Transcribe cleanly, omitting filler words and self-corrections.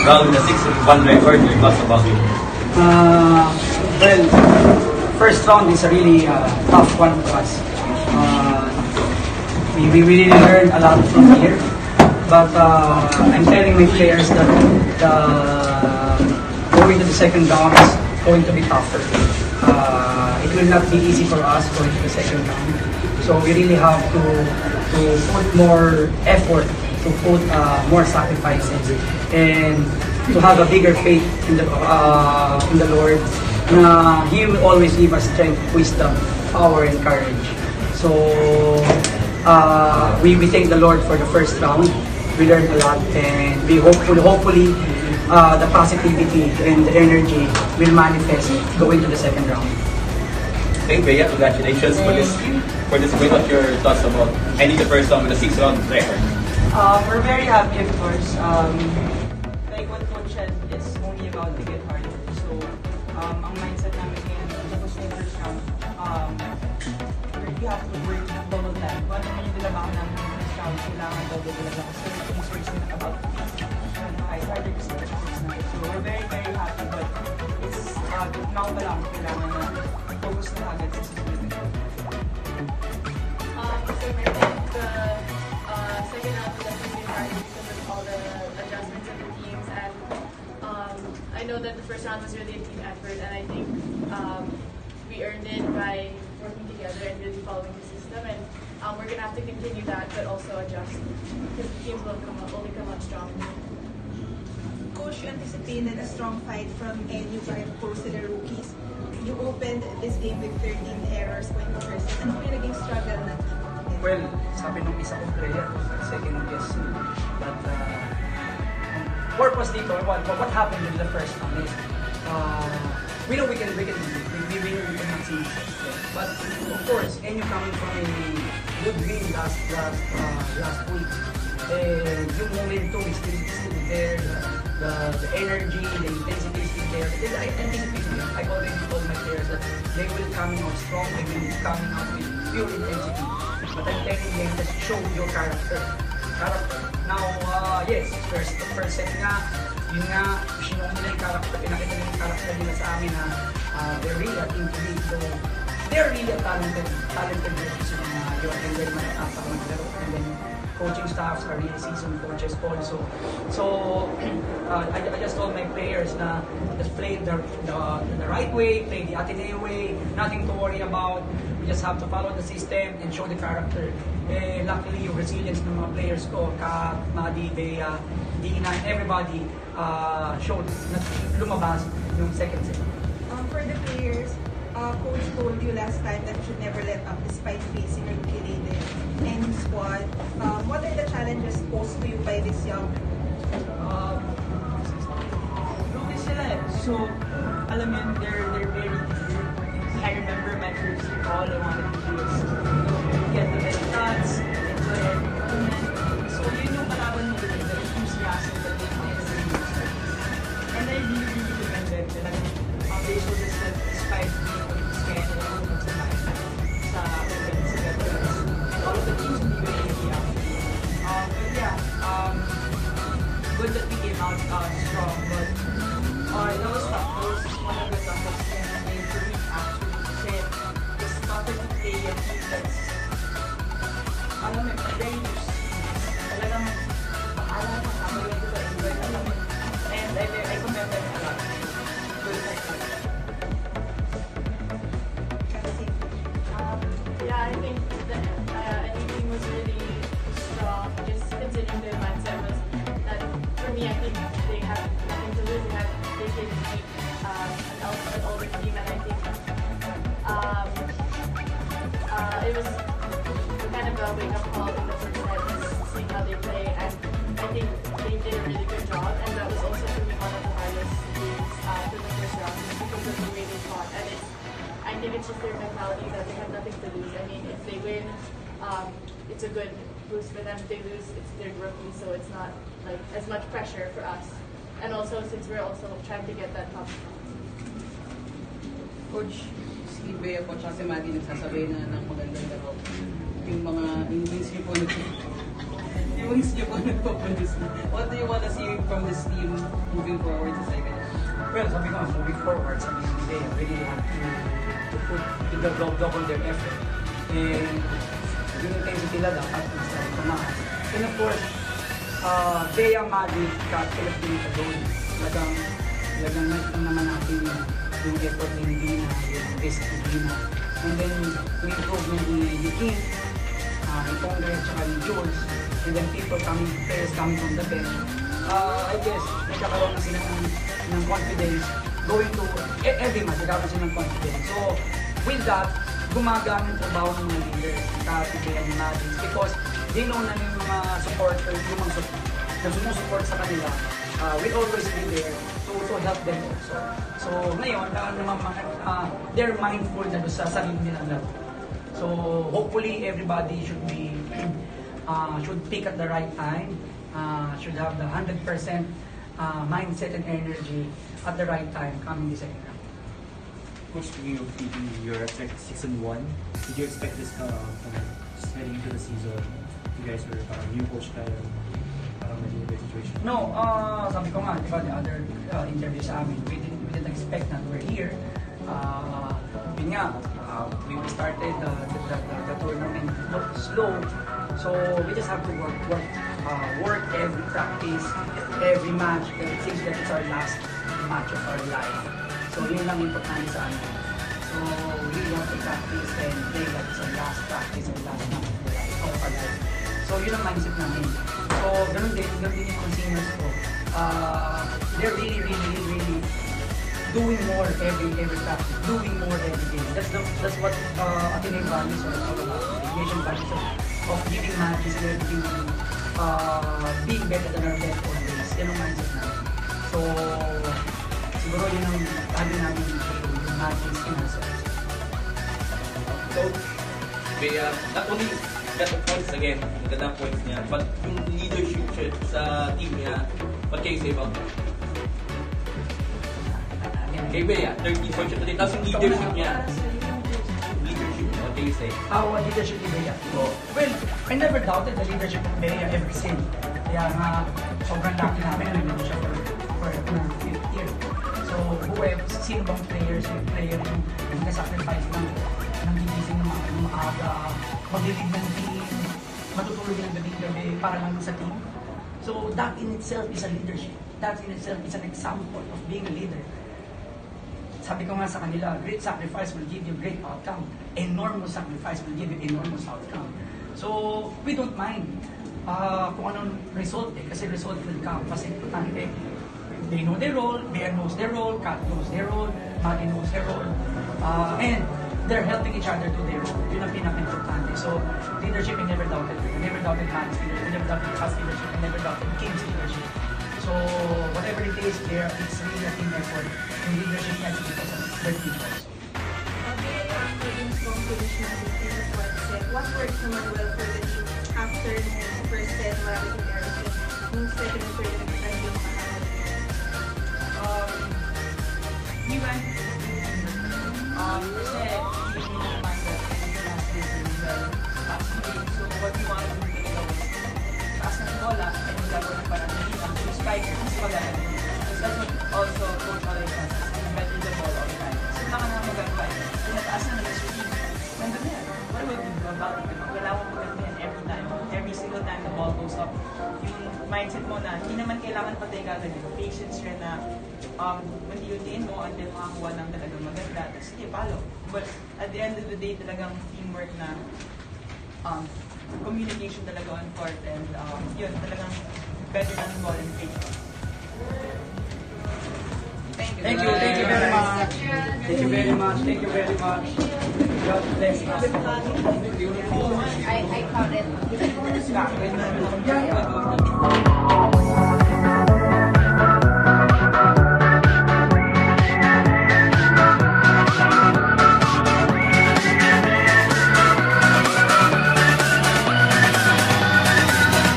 round with a 6-1 record. Your thoughts about it? Well, first round is a really tough one for us. We really learned a lot from here. But I'm telling my players that going to the second round is going to be tougher. It will not be easy for us going to the second round. So we really have to put more effort, to put more sacrifices, and to have a bigger faith in the Lord. He will always give us strength, wisdom, power, and courage. So we thank the Lord for the first round. We learned a lot, and we hopefully the positivity and the energy will manifest going to the second round. Hey Bea, congratulations for this win. What your thoughts about ending the first round with a 6-round record? We're very happy, of course. Like what Coach said, it's only about to get harder. So, ang mindset namin ngayon, tapos na yung first round, we have to work double time. Kung ano man yung nilabakan namin ng first round, kailangan double talaga. Kasi yung first na about harder kasi na. So, we're very, very happy, but it's now pa lang kailangan na focus na agad sa susunod. So I think the second half was definitely hard because of all the adjustments of the teams, and I know that the first round was really a team effort, and I think we earned it by working together and really following the system, and we're going to have to continue that, but also adjust because the teams will only come out stronger. Coach, you anticipated a strong fight from NU by of course to the rookies. You opened this game with 13 errors going to first. Ano yung naging struggle na? Well, sabi nung isa kong player, second guess, that purpose dito, what happened in the first round is, we know we cannot see it. But of course, NU coming from a good win last week, and yung momentum is still there, the energy, the intensity is still there. I anticipate them. I already told my players that they will come out strong, they will come out with pure intensity. But I'm telling them, just show your character. Now, yes, first set nga, yun nga, sinong nila yung character, pinakita nila yung character nila sa amin na they're really a team to beat. So, they're really a talented rookies yung mga yun, and then matatasa ko maglaro. And then, coaching staffs are really seasoned coaches also. So, I just told my players na just play the right way, play the Ateneo way, nothing to worry about. We just have to follow the system and show the character. Luckily, yung resilience ng mga players ko, Kat, Madi, Bea, Dina, and everybody showed na lumabas yung second set. For the players, Coach told you last time that you should never let up despite facing a rookie-laden NU squad. What are the challenges posed to you by this young? Rookie sila eh. So, alam mo yun, they're very eager. I remember my first year, all I wanted to do is get the best shots, enjoy every moment. So, yun yung kalaban mo din, the enthusiasm that they find. And I really commend them. They showed us that despite being scared and all of the sa events together, and all of the teams will be very happy. But yeah, good that we came out strong, but that was tough. That was one of the toughest games for me, actually. Kasi it's tougher to play a team that's, alam mo, very loose. Talagang, alam mo, kamagay ko sa enjoy, alam mo. And I commend them a lot. Good fight. Yeah, I think the NU team was really strong, just considering their mindset was that, for me, I think they have nothing to lose. They can beat an older team, and I think it was kind of a wake-up call in the first set, seeing how they play, and I think they did a really good job, and that was also for me one of the hardest games for the first round, because of the way they fought, and I think it's just their mentality that they have nothing to lose. I mean, if they win, it's a good boost for them. If they lose, it's their rookie, so it's not like as much pressure for us. And also, since we're also trying to get that top spot. Coach, si Bea po at si Madi nagsasabay na ng magandang laro. Yung mga wins niyo po, yung points niyo po nagpo-produce na. What do you want to see from this team moving forward sa second half? Well, sabi ko, moving forward, sabi ko, they really have to put to the double their effort. And yung intensity nila dapat sabi ko na. And of course, Bea, Magic, Kat, Philippines, alone. Talagang nakita naman natin yung effort ni Dina, yung risk ni Dina. And then, yung improvement ni Kim, ni Congress, tsaka ni Jules, and then players coming from the bench. I guess, nagkakaroon na sila ng confidence going to every match, nagkakaroon sila ng confidence. So, with that, gumagamit yung trabaho ng mga leaders, si Bea ni Magic, because they know na yung mga supporters, yung mga sumusupport sa kanila, will always be there to help them also. So, ngayon, they're mindful na doon sa sarili nilang laro. So, hopefully, everybody should be, should pick at the right time, should have the 100% mindset and energy at the right time coming the second round. Coach, speaking of PE, you're at season 1. Did you expect this just heading into the season? You guys were new coach tayo, medyo the situation? No, sabi ko nga, di ba, the other interview sa amin, we didn't expect that we're here. Yun nga, we started the tournament slow, so we just have to work every practice, every match. It seems that it's our last match of our life. So yun lang importante sa amin. So we want to practice and play like it's our last practice or last match of our life. So yun ang mindset namin. So ganun din yung consumers ko. They're really doing more every practice, doing more every game. That's what Ateneo values are all about. Education values of giving matches and everything, being better than our best always. Yan ang mindset namin. So siguro yun ang lagi namin yung matches in ourselves. So, Bea, not only got the points again, magandang points niya, but yung leadership sa team niya, what can you say about that? Kay Bea, 13 points siya today, tapos yung leadership niya. What can you say? Our leadership ni Bea? Well, I never doubted the leadership of Bea ever since. Kaya nga, sobrang laki namin na nandun siya for 5th year. So, sino bang player yung nag-sacrifice ng gigising ng maaga, maglilig ng team, matutulog ng gabi-gabi para lang sa team. So, that in itself is a leadership. That in itself is an example of being a leader. Sabi ko nga sa kanila, great sacrifice will give you great outcome. Enormous sacrifice will give you enormous outcome. So, we don't mind kung anong result kasi result will come. Kasi importante, they know their role, Bea knows their role, Kat knows their role, Madi knows their role, and they're helping each other do their role. Yun ang pinaka-importante. So, leadership, I never doubted. I never doubted Madi's leadership, I never doubted Kat's leadership, I never doubted Kim's leadership. So, whatever it is, it's really a team effort. Yung leadership niya is because of their team also. Maging strong position natin in the fourth set. What worked naman well for the team after nung first set, marami kong everything. Nung second and third, nagkakaroon yung makakawal. We went, kasi hindi naman that last season well, last game. So what we wanted to do talaga was taas ng bola and laro ng pananalitan to striker kasi magaling. So that's what also Coach Alex has, better the ball all the time. So baka na magagawa. Kung nataas na ng team, nandun yan. What will we do about it? Kailangan mo maganda yan every time. Every single time the ball goes up. Yung mindset mo na hindi naman kailangan patay kagad. Patience rin na unti-untiin mo until makakuha ng talagang maganda. Sige, follow. But at the end of the day, talagang teamwork na communication talaga on court and yun, talagang better than ball and patience. Thank you very much. Thank you very much. Thank you very much. God bless us. I caught it. Yeah.